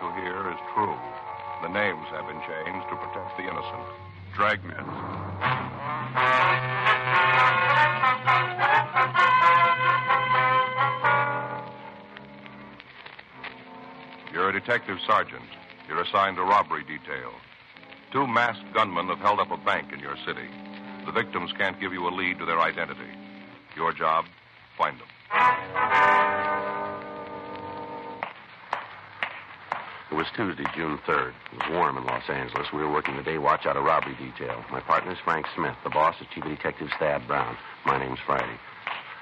to hear is true. The names have been changed to protect the innocent. Dragnet. You're a detective sergeant. You're assigned a robbery detail. 2 masked gunmen have held up a bank in your city. The victims can't give you a lead to their identity. Your job, find them. It was Tuesday, June 3rd. It was warm in Los Angeles. We were working the day watch out of robbery detail. My partner's Frank Smith. The boss is Chief Detective Stab Brown. My name's Friday.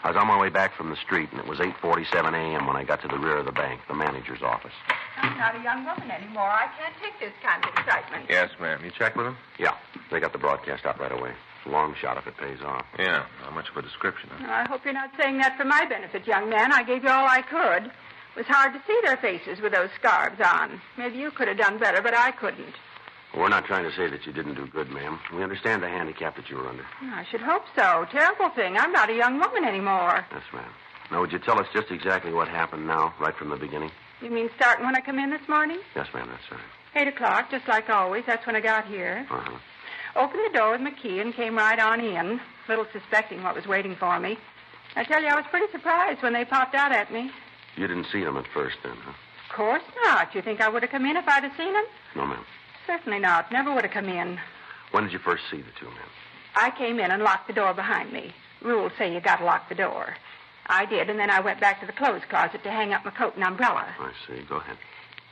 I was on my way back from the street, and it was 8:47 a.m. when I got to the rear of the bank, the manager's office. I'm not a young woman anymore. I can't take this kind of excitement. Yes, ma'am. You checked with him? Yeah, they got the broadcast out right away. It's a long shot if it pays off. Yeah, not much of a description. Huh? I hope you're not saying that for my benefit, young man. I gave you all I could. It was hard to see their faces with those scarves on. Maybe you could have done better, but I couldn't. Well, we're not trying to say that you didn't do good, ma'am. We understand the handicap that you were under. I should hope so. Terrible thing. I'm not a young woman anymore. Yes, ma'am. Now, would you tell us just exactly what happened now, right from the beginning? You mean starting when I come in this morning? Yes, ma'am, that's right. 8 o'clock, just like always. That's when I got here. Uh-huh. Opened the door with my key and came right on in, little suspecting what was waiting for me. I tell you, I was pretty surprised when they popped out at me. You didn't see them at first, then, huh? Of course not. You think I would have come in if I'd have seen them? No, ma'am. Certainly not. Never would have come in. When did you first see the 2 men? I came in and locked the door behind me. Rules say you got to lock the door. I did, and then I went back to the clothes closet to hang up my coat and umbrella. I see. Go ahead.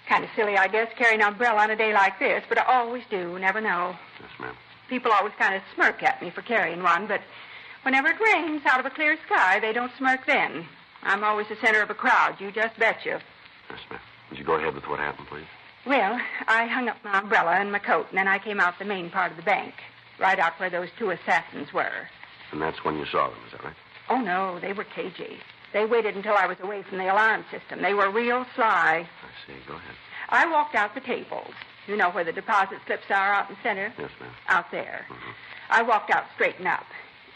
Kind of silly, I guess, carrying an umbrella on a day like this, but I always do. Never know. Yes, ma'am. People always kind of smirk at me for carrying one, but whenever it rains out of a clear sky, they don't smirk then. I'm always the center of a crowd, you just betcha. Yes, ma'am. Would you go ahead with what happened, please? Well, I hung up my umbrella and my coat, and then I came out the main part of the bank, right out where those 2 assassins were. And that's when you saw them, is that right? Oh, no, they were cagey. They waited until I was away from the alarm system. They were real sly. I see. Go ahead. I walked out the tables. You know where the deposit slips are out in the center? Yes, ma'am. Out there. Mm-hmm. I walked out straight and up.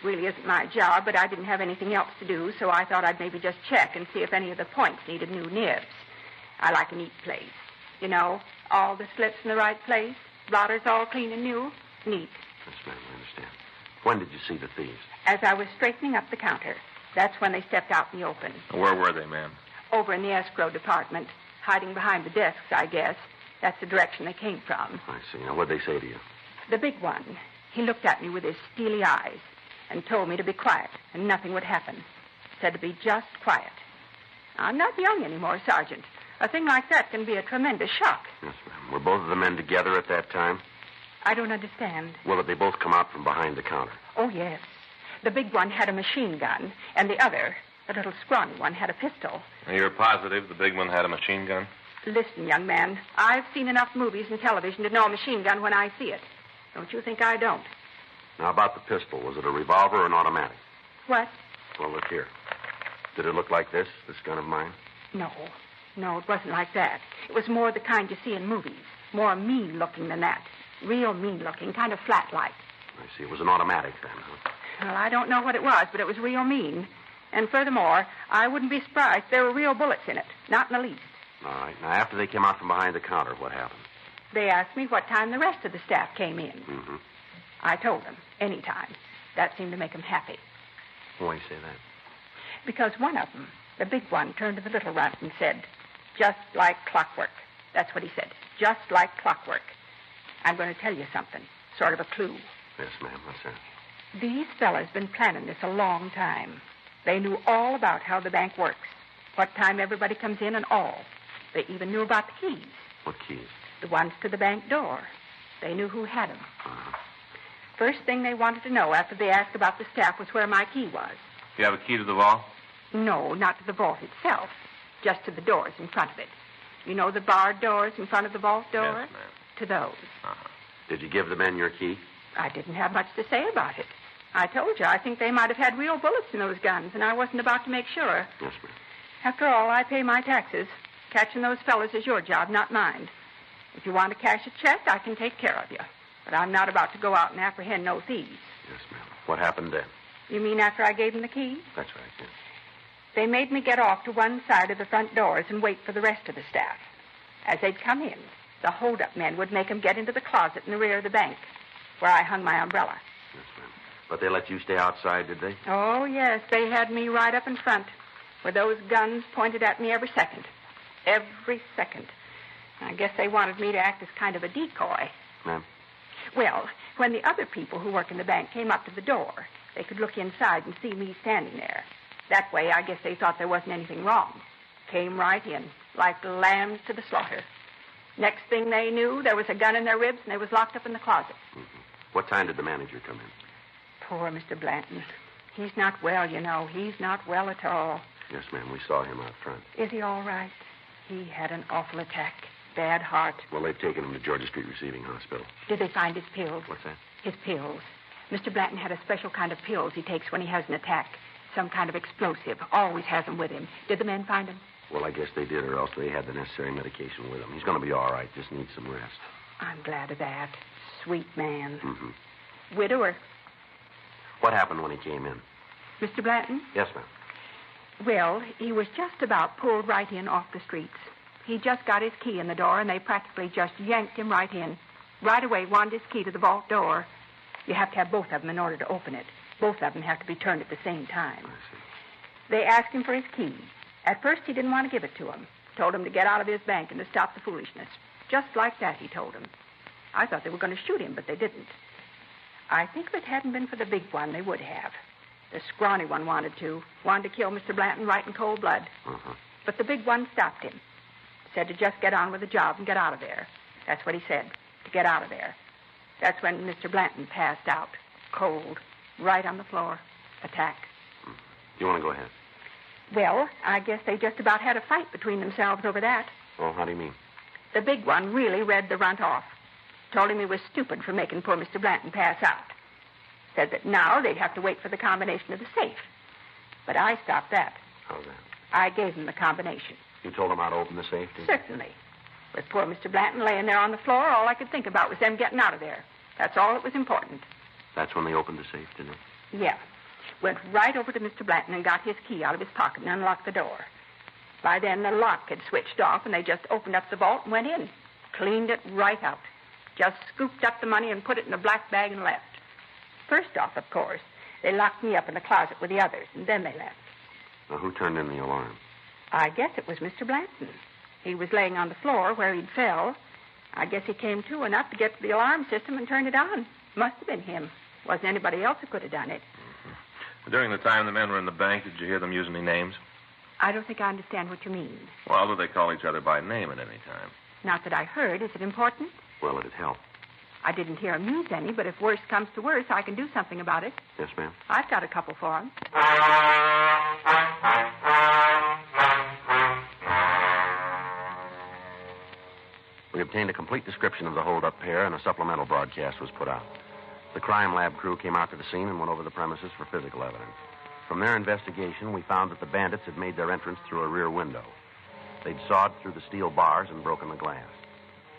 It really isn't my job, but I didn't have anything else to do, so I thought I'd maybe just check and see if any of the points needed new nibs. I like a neat place. You know, all the slips in the right place, blotters all clean and new. Neat. Yes, ma'am, I understand. When did you see the thieves? As I was straightening up the counter. That's when they stepped out in the open. Where were they, ma'am? Over in the escrow department, hiding behind the desks, I guess. That's the direction they came from. I see. Now, what'd they say to you? The big one, he looked at me with his steely eyes and told me to be quiet and nothing would happen. Said to be just quiet. I'm not young anymore, Sergeant. A thing like that can be a tremendous shock. Yes, ma'am. Were both of the men together at that time? I don't understand. Well, did they both come out from behind the counter? Oh, yes. The big one had a machine gun, and the other, the little scrawny one, had a pistol. And you're positive the big one had a machine gun? Listen, young man, I've seen enough movies and television to know a machine gun when I see it. Don't you think I don't? Now, about the pistol, was it a revolver or an automatic? What? Well, look here. Did it look like this gun of mine? No, it wasn't like that. It was more the kind you see in movies. More mean-looking than that. Real mean-looking, kind of flat-like. I see. It was an automatic then, huh? Well, I don't know what it was, but it was real mean. And furthermore, I wouldn't be surprised if there were real bullets in it. Not in the least. All right. Now, after they came out from behind the counter, what happened? They asked me what time the rest of the staff came in. Mm-hmm. I told them, any time. That seemed to make them happy. Why do you say that? Because one of them, the big one, turned to the little runt and said, just like clockwork. That's what he said. Just like clockwork. I'm going to tell you something. Sort of a clue. Yes, ma'am. What's that? These fellas been planning this a long time. They knew all about how the bank works, what time everybody comes in and all. They even knew about the keys. What keys? The ones to the bank door. They knew who had them. Uh-huh. First thing they wanted to know after they asked about the staff was where my key was. Do you have a key to the vault? No, not to the vault itself. Just to the doors in front of it. You know the barred doors in front of the vault door? Yes, ma'am. To those. Uh-huh. Did you give the men your key? I didn't have much to say about it. I told you, I think they might have had real bullets in those guns, and I wasn't about to make sure. Yes, ma'am. After all, I pay my taxes. Catching those fellas is your job, not mine. If you want to cash a check, I can take care of you. But I'm not about to go out and apprehend no thieves. Yes, ma'am. What happened then? You mean after I gave them the key? That's right, yes. They made me get off to one side of the front doors and wait for the rest of the staff. As they'd come in, the hold-up men would make them get into the closet in the rear of the bank, where I hung my umbrella. Yes, ma'am. But they let you stay outside, did they? Oh, yes. They had me right up in front, with those guns pointed at me every second. Every second. I guess they wanted me to act as kind of a decoy. Ma'am? Well, when the other people who work in the bank came up to the door, they could look inside and see me standing there. That way, I guess they thought there wasn't anything wrong. Came right in, like lambs to the slaughter. Next thing they knew, there was a gun in their ribs, and they was locked up in the closet. Mm-hmm. What time did the manager come in? Poor Mr. Blanton. He's not well, you know. He's not well at all. Yes, ma'am. We saw him out front. Is he all right? He had an awful attack. Bad heart. Well, they've taken him to Georgia Street Receiving Hospital. Did they find his pills? What's that? His pills. Mr. Blanton had a special kind of pills he takes when he has an attack. Some kind of explosive. Always has them with him. Did the men find him? Well, I guess they did, or else they had the necessary medication with him. He's going to be all right. Just needs some rest. I'm glad of that. Sweet man. Mm-hmm. Widower. What happened when he came in? Mr. Blanton? Yes, ma'am. Well, he was just about pulled right in off the streets. He just got his key in the door, and they practically just yanked him right in. Right away, wanted his key to the vault door. You have to have both of them in order to open it. Both of them have to be turned at the same time. I see. They asked him for his key. At first, he didn't want to give it to him. Told him to get out of his bank and to stop the foolishness. Just like that, he told him. I thought they were going to shoot him, but they didn't. I think if it hadn't been for the big one, they would have. The scrawny one wanted to kill Mr. Blanton right in cold blood. Uh-huh. But the big one stopped him. Said to just get on with the job and get out of there. That's what he said, to get out of there. That's when Mr. Blanton passed out, cold, right on the floor. Attack. Do you want to go ahead? Well, I guess they just about had a fight between themselves over that. Oh, how do you mean? The big one really read the runt off. Told him he was stupid for making poor Mr. Blanton pass out. Said that now they'd have to wait for the combination of the safe. But I stopped that. How's that? I gave him the combination. You told him how to open the safe, did you? Certainly. With poor Mr. Blanton laying there on the floor, all I could think about was them getting out of there. That's all that was important. That's when they opened the safe, didn't they? Yeah. Went right over to Mr. Blanton and got his key out of his pocket and unlocked the door. By then, the lock had switched off, and they just opened up the vault and went in. Cleaned it right out. Just scooped up the money and put it in a black bag and left. First off, of course, they locked me up in the closet with the others, and then they left. Now, who turned in the alarm? I guess it was Mr. Blanton. He was laying on the floor where he'd fell. I guess he came to enough to get to the alarm system and turned it on. Must have been him. Wasn't anybody else who could have done it. Mm-hmm. During the time the men were in the bank, did you hear them use any names? I don't think I understand what you mean. Well, do they call each other by name at any time? Not that I heard. Is it important? Well, it'd help. I didn't hear him use any, but if worse comes to worse, I can do something about it. Yes, ma'am. I've got a couple for him. We obtained a complete description of the hold-up pair, and a supplemental broadcast was put out. The crime lab crew came out to the scene and went over the premises for physical evidence. From their investigation, we found that the bandits had made their entrance through a rear window. They'd sawed through the steel bars and broken the glass.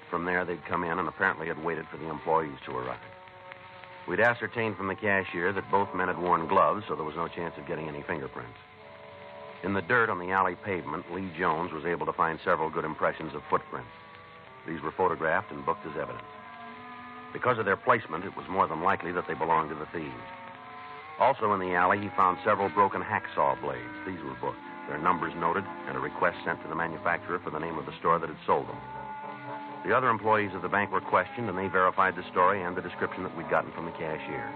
From there, they'd come in and apparently had waited for the employees to arrive. We'd ascertained from the cashier that both men had worn gloves, so there was no chance of getting any fingerprints. In the dirt on the alley pavement, Lee Jones was able to find several good impressions of footprints. These were photographed and booked as evidence. Because of their placement, it was more than likely that they belonged to the thieves. Also in the alley, he found several broken hacksaw blades. These were booked, their numbers noted, and a request sent to the manufacturer for the name of the store that had sold them. The other employees of the bank were questioned, and they verified the story and the description that we'd gotten from the cashier.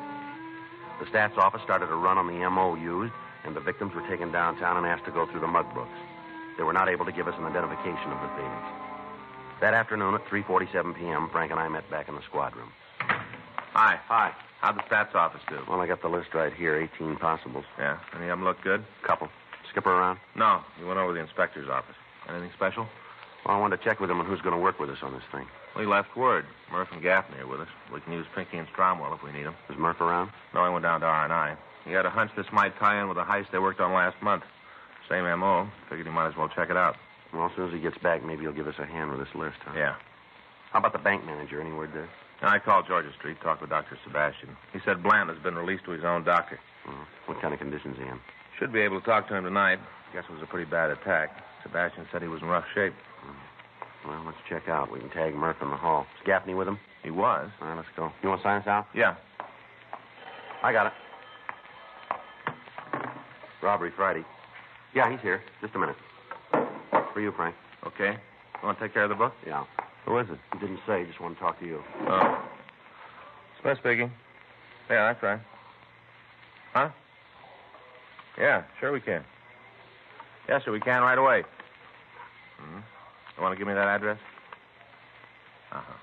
The stats office started a run on the M.O. used, and the victims were taken downtown and asked to go through the mug books. They were not able to give us an identification of the thieves. That afternoon at 3:47 p.m., Frank and I met back in the squad room. Hi. How'd the stats office do? Well, I got the list right here, 18 possibles. Yeah? Any of them look good? Couple. Skipper around? No. You went over to the inspector's office. Anything special? Well, I wanted to check with him on who's going to work with us on this thing. Well, he left word. Murph and Gaffney are with us. We can use Pinky and Stromwell if we need them. Is Murph around? No, he went down to R&I. He had a hunch this might tie in with a heist they worked on last month. Same M.O. Figured he might as well check it out. Well, as soon as he gets back, maybe he'll give us a hand with this list, huh? Yeah. How about the bank manager? Any word there? I called Georgia Street, talked with Dr. Sebastian. He said Blanton has been released to his own doctor. What kind of conditions is he in? Should be able to talk to him tonight. Guess it was a pretty bad attack. Sebastian said he was in rough shape. Well, let's check out. We can tag Murph in the hall. Is Gaffney with him? He was. All right, let's go. You want to sign us out? Yeah. I got it. Robbery Friday. Yeah, he's here. Just a minute. For you, Frank. Okay. You want to take care of the book? Yeah. Who is it? He didn't say. Just want to talk to you. Oh. Smith speaking. Yeah, that's right. Huh? Yeah, sure we can. Yes, sir, we can right away. Mm-hmm. You want to give me that address? Uh-huh.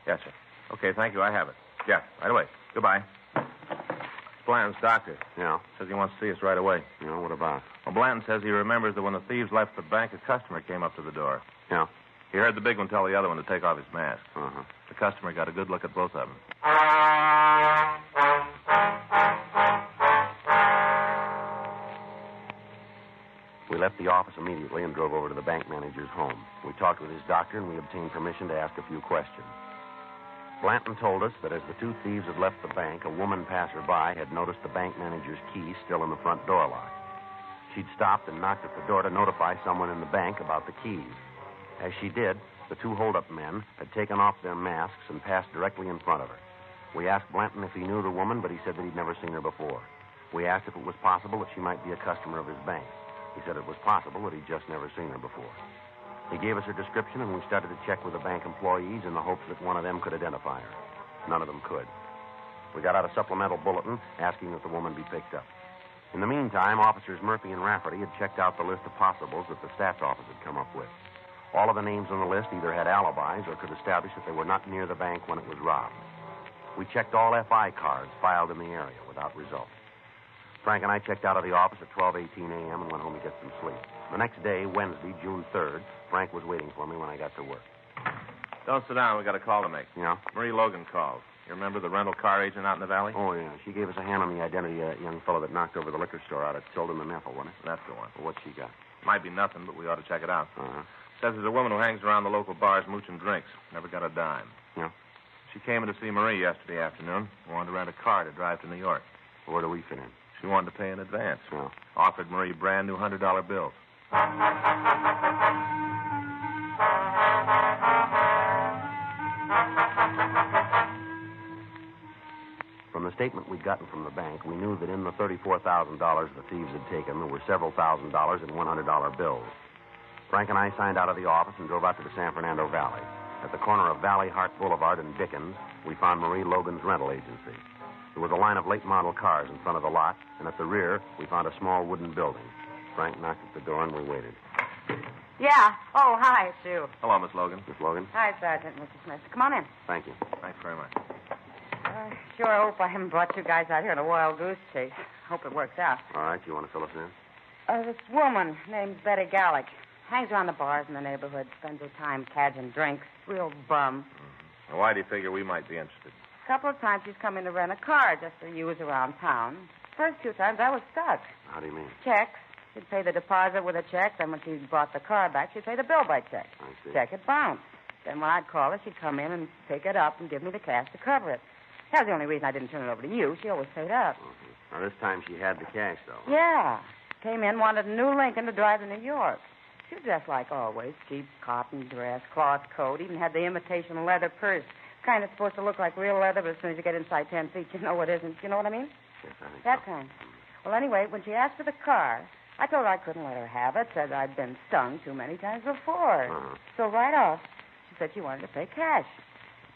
Yes, sir. Okay, thank you. I have it. Yeah, right away. Goodbye. It's Blanton's doctor. Yeah. Says he wants to see us right away. You know, what about? Well, Blanton says he remembers that when the thieves left the bank, a customer came up to the door. Yeah. He heard the big one tell the other one to take off his mask. Uh-huh. The customer got a good look at both of them. We left the office immediately and drove over to the bank manager's home. We talked with his doctor, and we obtained permission to ask a few questions. Blanton told us that as the two thieves had left the bank, a woman passerby had noticed the bank manager's key still in the front door lock. She'd stopped and knocked at the door to notify someone in the bank about the keys. As she did, the two hold-up men had taken off their masks and passed directly in front of her. We asked Blanton if he knew the woman, but he said that he'd never seen her before. We asked if it was possible that she might be a customer of his bank. He said it was possible that he'd just never seen her before. He gave us her description, and we started to check with the bank employees in the hopes that one of them could identify her. None of them could. We got out a supplemental bulletin asking that the woman be picked up. In the meantime, Officers Murphy and Rafferty had checked out the list of possibles that the stats office had come up with. All of the names on the list either had alibis or could establish that they were not near the bank when it was robbed. We checked all FI cards filed in the area without result. Frank and I checked out of the office at 12:18 a.m. and went home to get some sleep. The next day, Wednesday, June 3rd, Frank was waiting for me when I got to work. Don't sit down. We got a call to make. Yeah? Marie Logan called. You remember the rental car agent out in the valley? Oh, yeah. She gave us a hand on the identity of that young fellow that knocked over the liquor store out at Tilden and Ethel, wasn't it? That's the one. Well, what's she got? Might be nothing, but we ought to check it out. Uh-huh. Says there's a woman who hangs around the local bars mooching drinks. Never got a dime. Yeah? She came in to see Marie yesterday afternoon. Wanted to rent a car to drive to New York. Where do we fit in? She wanted to pay in advance. Yeah. Offered Marie brand new $100 bills. From the statement we'd gotten from the bank, we knew that in the $34,000 the thieves had taken, there were several $1,000s in $100 bills. Frank and I signed out of the office and drove out to the San Fernando Valley. At the corner of Valley Hart Boulevard and Dickens, we found Marie Logan's rental agency. There was a line of late-model cars in front of the lot, and at the rear, we found a small wooden building. Frank knocked at the door, and we waited. Yeah. Oh, hi, it's you. Hello, Miss Logan. Miss Logan? Hi, Sergeant, Mr. Smith. Come on in. Thank you. Thanks very much. Sure hope I haven't brought you guys out here on a wild goose chase. Hope it works out. All right, you want to fill us in? This woman named Betty Gallick hangs around the bars in the neighborhood, spends her time cadging drinks. Real bum. Mm-hmm. Why do you figure we might be interested? A couple of times she's come in to rent a car just to use around town. First few times I was stuck. How do you mean? Checks. She'd pay the deposit with a check. Then when she brought the car back, she'd pay the bill by check. I see. Check it bounced. Then when I'd call her, she'd come in and pick it up and give me the cash to cover it. That was the only reason I didn't turn it over to you. She always paid up. Mm-hmm. Now, this time she had the cash, though. Yeah. Came in, wanted a new Lincoln to drive to New York. She was dressed like always. Cheap cotton dress, cloth coat, even had the imitation leather purse. Kind of supposed to look like real leather, but as soon as you get inside 10 feet, you know it isn't. You know what I mean? Yes, I think That so. kind. Well, anyway, when she asked for the car, I told her I couldn't let her have it. Said I'd been stung too many times before. Uh-huh. So right off, she said she wanted to pay cash.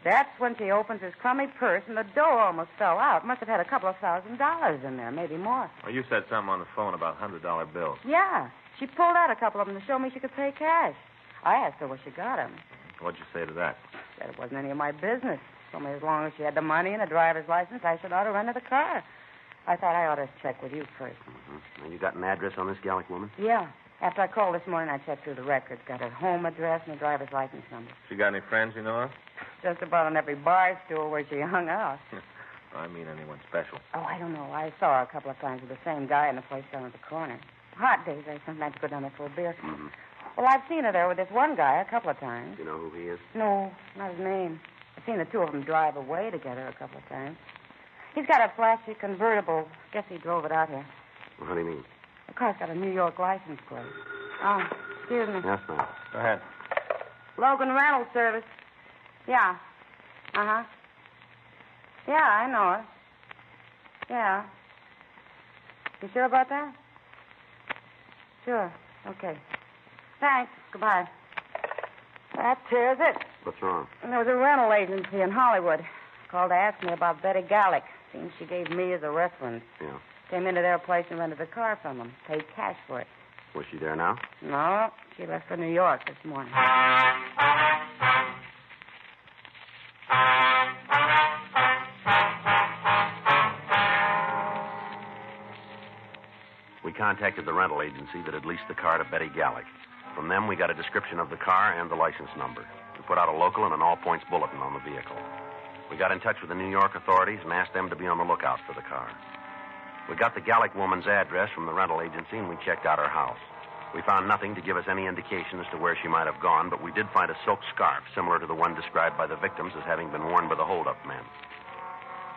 That's when she opens his crummy purse, and the dough almost fell out. Must have had a couple of $1,000s in there, maybe more. Well, you said something on the phone about $100 bills. Yeah. She pulled out a couple of them to show me she could pay cash. I asked her where she got them. What'd you say to that? Said it wasn't any of my business. Told me as long as she had the money and a driver's license, I should ought to rent her the car. I thought I ought to check with you first. Mm-hmm. Now, you got an address on this Gallic woman? Yeah. After I called this morning, I checked through the records. Got her home address and her driver's license number. She got any friends you know of? Just about on every bar stool where she hung out. I mean anyone special. Oh, I don't know. I saw her a couple of times with the same guy in the place down at the corner. Hot days, I sometimes go down there for a beer. Mm-hmm. Well, I've seen her there with this one guy a couple of times. Do you know who he is? No, not his name. I've seen the two of them drive away together a couple of times. He's got a flashy convertible. Guess he drove it out here. Well, how do you mean? The car's got a New York license plate. Oh, excuse me. Yes, ma'am. Go ahead. Logan Rental Service. Yeah. Uh-huh. Yeah, I know her. Yeah. You sure about that? Sure. Okay. Thanks. Goodbye. That tears it. What's wrong? There was a rental agency in Hollywood. Called to ask me about Betty Gallick. Seems she gave me as a reference. Yeah. Came into their place and rented a car from them. Paid cash for it. Was she there now? No, she left for New York this morning. We contacted the rental agency that had leased the car to Betty Gallick. From them, we got a description of the car and the license number. We put out a local and an all-points bulletin on the vehicle. We got in touch with the New York authorities and asked them to be on the lookout for the car. We got the Gallick woman's address from the rental agency, and we checked out her house. We found nothing to give us any indication as to where she might have gone, but we did find a silk scarf similar to the one described by the victims as having been worn by the hold-up men.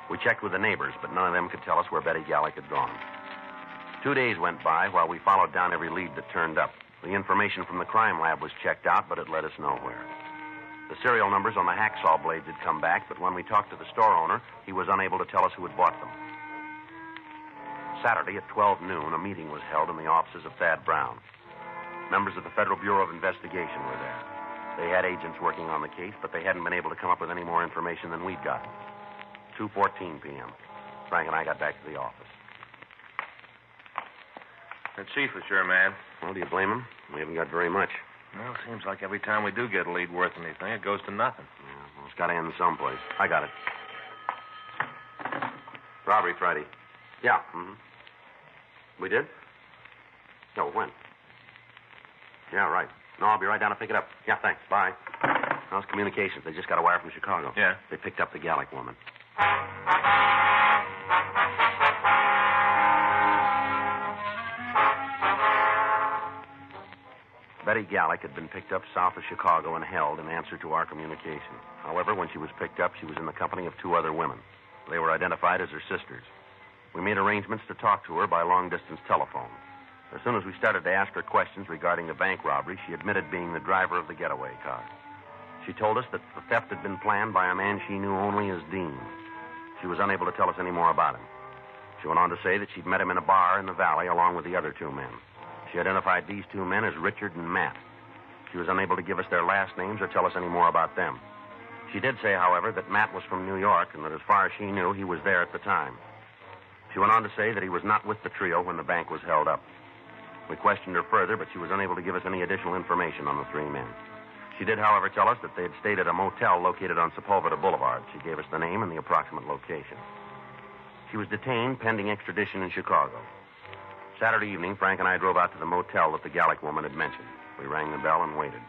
We checked with the neighbors, but none of them could tell us where Betty Gallick had gone. 2 days went by while we followed down every lead that turned up. The information from the crime lab was checked out, but it led us nowhere. The serial numbers on the hacksaw blades had come back, but when we talked to the store owner, he was unable to tell us who had bought them. Saturday at 12 noon, a meeting was held in the offices of Thad Brown. Members of the Federal Bureau of Investigation were there. They had agents working on the case, but they hadn't been able to come up with any more information than we'd gotten. 2:14 p.m. Frank and I got back to the office. The chief is sure, man. Well, do you blame him? We haven't got very much. Well, seems like every time we do get a lead worth anything, it goes to nothing. Yeah, well, it's got to end someplace. I got it. Robbery Friday. Yeah. Mm-hmm. We did? No, when? Yeah, right. No, I'll be right down to pick it up. Yeah, thanks. Bye. How's communications? They just got a wire from Chicago. Yeah. They picked up the Gallick woman. Betty Gallick had been picked up south of Chicago and held in answer to our communication. However, when she was picked up, she was in the company of 2 other women. They were identified as her sisters. We made arrangements to talk to her by long-distance telephone. As soon as we started to ask her questions regarding the bank robbery, she admitted being the driver of the getaway car. She told us that the theft had been planned by a man she knew only as Dean. She was unable to tell us any more about him. She went on to say that she'd met him in a bar in the valley along with the other 2 men. She identified these 2 men as Richard and Matt. She was unable to give us their last names or tell us any more about them. She did say, however, that Matt was from New York and that as far as she knew, he was there at the time. She went on to say that he was not with the trio when the bank was held up. We questioned her further, but she was unable to give us any additional information on the 3 men. She did, however, tell us that they had stayed at a motel located on Sepulveda Boulevard. She gave us the name and the approximate location. She was detained pending extradition in Chicago. Saturday evening, Frank and I drove out to the motel that the Gallick woman had mentioned. We rang the bell and waited.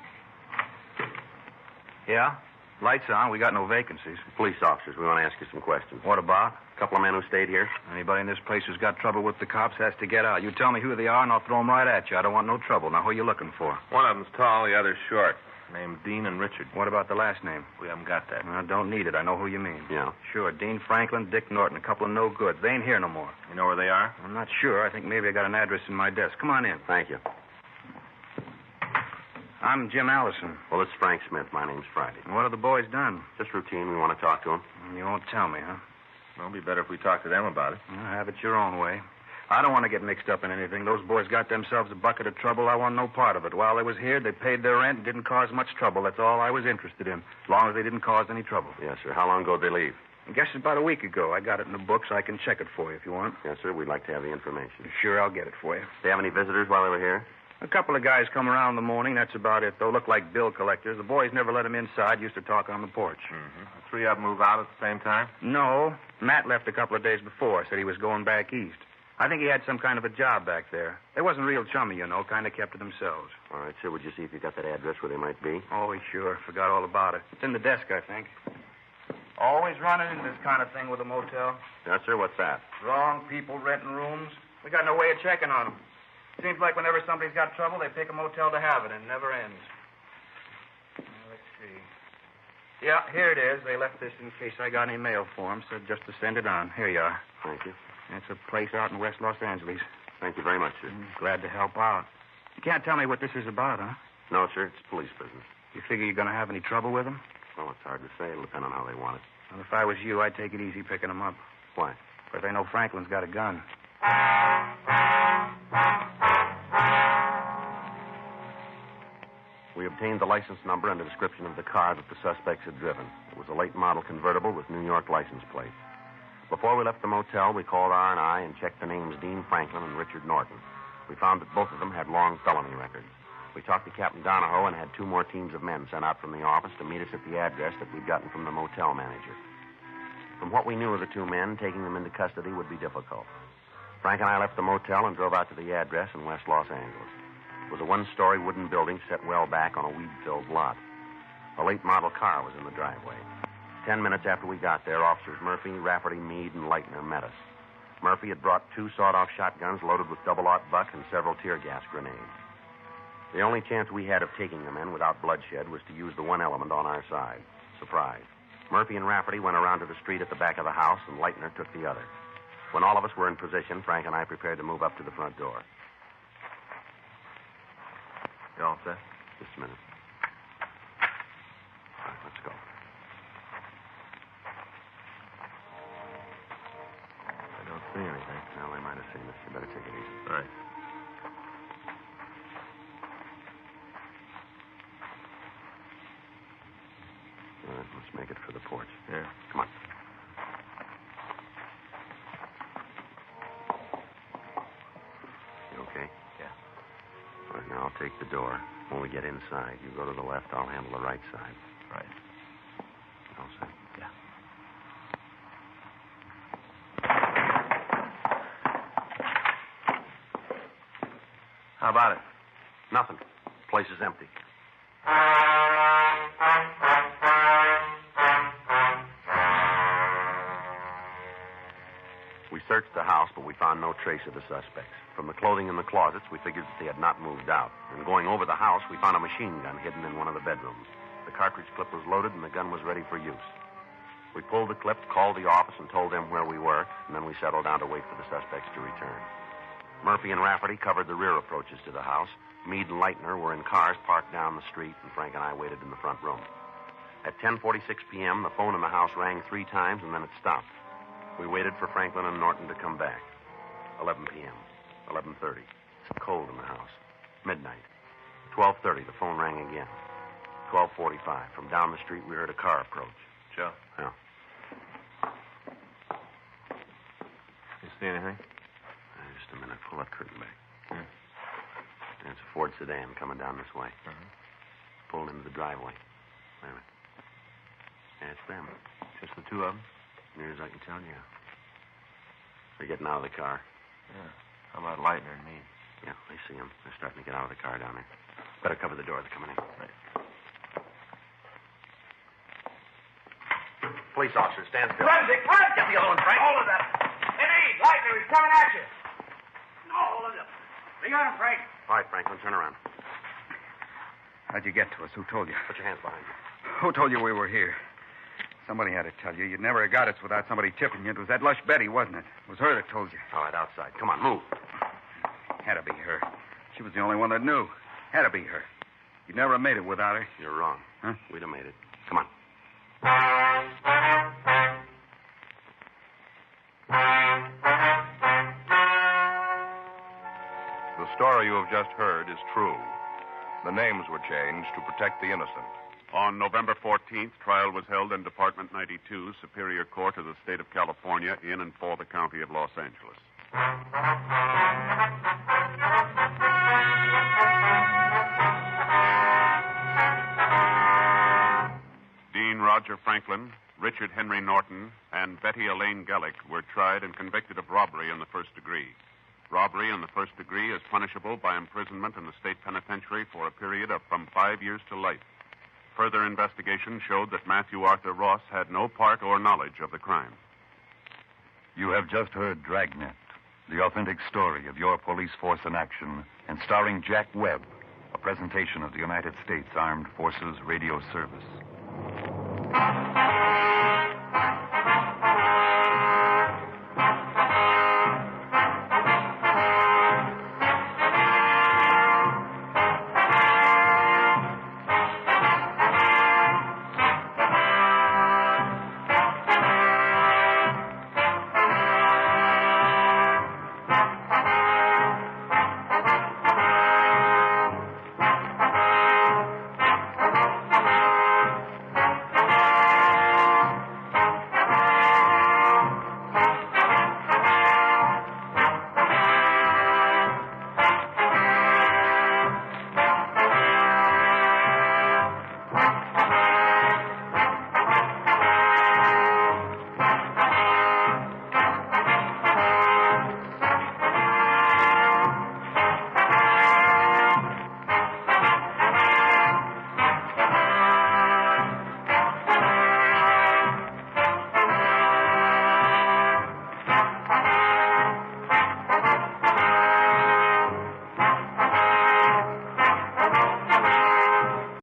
Yeah? Lights on. We got no vacancies. Police officers, we want to ask you some questions. What about? A couple of men who stayed here. Anybody in this place who's got trouble with the cops has to get out. You tell me who they are, and I'll throw them right at you. I don't want no trouble. Now, who are you looking for? One of them's tall, the other's short. Named Dean and Richard. What about the last name? We haven't got that. I don't need it. I know who you mean. Yeah. Sure. Dean Franklin, Dick Norton, a couple of no goods. They ain't here no more. You know where they are? I'm not sure. I think maybe I got an address in my desk. Come on in. Thank you. I'm Jim Allison. Well, it's Frank Smith. My name's Friday. What have the boys done? Just routine. We want to talk to them. You won't tell me, huh? Well, it'd be better if we talked to them about it. Well, have it your own way. I don't want to get mixed up in anything. Those boys got themselves a bucket of trouble. I want no part of it. While they was here, they paid their rent and didn't cause much trouble. That's all I was interested in, as long as they didn't cause any trouble. Yes, sir. How long ago did they leave? I guess it's about a week ago. I got it in the book, so I can check it for you if you want. Yes, sir. We'd like to have the information. Sure, I'll get it for you. Did they have any visitors while they were here? A couple of guys come around in the morning. That's about it, though. Look like bill collectors. The boys never let them inside. Used to talk on the porch. Mm-hmm. The 3 of them move out at the same time? No. Matt left a couple of days before. Said he was going back east. I think he had some kind of a job back there. They wasn't real chummy, you know. Kind of kept to themselves. All right, sir. Would you see if you got that address where they might be? Oh, sure. Forgot all about it. It's in the desk, I think. Always running into this kind of thing with a motel. Yes, sir. What's that? Wrong people renting rooms. We got no way of checking on them. Seems like whenever somebody's got trouble, they pick a motel to have it, and it never ends. Let's see. Yeah, here it is. They left this in case I got any mail for them, said just to send it on. Here you are. Thank you. It's a place out in West Los Angeles. Thank you very much, sir. Glad to help out. You can't tell me what this is about, huh? No, sir. It's police business. You figure you're going to have any trouble with them? Well, it's hard to say. It'll depend on how they want it. Well, if I was you, I'd take it easy picking them up. Why? But they know Franklin's got a gun. We obtained the license number and a description of the car that the suspects had driven. It was a late model convertible with New York license plate. Before we left the motel, we called R&I and checked the names Dean Franklin and Richard Norton. We found that both of them had long felony records. We talked to Captain Donahoe and had 2 more teams of men sent out from the office to meet us at the address that we'd gotten from the motel manager. From what we knew of the 2 men, taking them into custody would be difficult. Frank and I left the motel and drove out to the address in West Los Angeles. It was a 1-story wooden building set well back on a weed-filled lot. A late model car was in the driveway. 10 minutes after we got there, Officers Murphy, Rafferty, Meade, and Leitner met us. Murphy had brought 2 sawed-off shotguns loaded with double-aught buck and several tear gas grenades. The only chance we had of taking them in without bloodshed was to use the one element on our side, surprise. Murphy and Rafferty went around to the street at the back of the house, and Leitner took the other. When all of us were in position, Frank and I prepared to move up to the front door. You all set? Just a minute. All right, let's go. I don't see anything. Well, they might have seen us. You better take it easy. All right. All right, let's make it for the porch. Yeah. Come on. You okay? Yeah. All right, now I'll take the door. When we get inside, you go to the left, I'll handle the right side. Right. All set? Yeah. How about it? Nothing. Place is empty. We searched the house, but we found no trace of the suspects. From the clothing in the closets, we figured that they had not moved out. And going over the house, we found a machine gun hidden in one of the bedrooms. The cartridge clip was loaded, and the gun was ready for use. We pulled the clip, called the office, and told them where we were, and then we settled down to wait for the suspects to return. Murphy and Rafferty covered the rear approaches to the house. Meade and Leitner were in cars parked down the street, and Frank and I waited in the front room. At 10:46 p.m., the phone in the house rang 3 times, and then it stopped. We waited for Franklin and Norton to come back. 11 p.m., 11:30. It's cold in the house. Midnight. 12:30, the phone rang again. 12:45. From down the street, we heard a car approach. Joe? Yeah. You see anything? Just a minute. Pull that curtain back. Yeah. It's a Ford sedan coming down this way. Pulled into the driveway. Wait a minute. Yeah, it's them. Just the 2 of them? Near as I can tell, yeah. They're getting out of the car. Yeah. How about Leitner and me? Yeah, I see them. They're starting to get out of the car down there. Better cover the door. They're coming in. Right. Police officer, stand still. Run, Dick, run! Get the other one, Frank. Hold of that. Hey, Leitner, he's coming at you. No, hold of it. Bring on him, Frank. All right, Franklin, turn around. How'd you get to us? Who told you? Put your hands behind you. Who told you we were here? Somebody had to tell you. You'd never have got us without somebody tipping you. It was that lush Betty, wasn't it? It was her that told you. All right, outside. Come on, move. Had to be her. She was the only one that knew. Had to be her. You'd never have made it without her. You're wrong. Huh? We'd have made it. Come on. The story you have just heard is true. The names were changed to protect the innocent. On November 14th, trial was held in Department 92, Superior Court of the State of California, in and for the County of Los Angeles. Dean Roger Franklin, Richard Henry Norton, and Betty Elaine Gellick were tried and convicted of robbery in the first degree. Robbery in the first degree is punishable by imprisonment in the state penitentiary for a period of from 5 years to life. Further investigation showed that Matthew Arthur Ross had no part or knowledge of the crime. You have just heard Dragnet, the authentic story of your police force in action, and starring Jack Webb, a presentation of the United States Armed Forces Radio Service.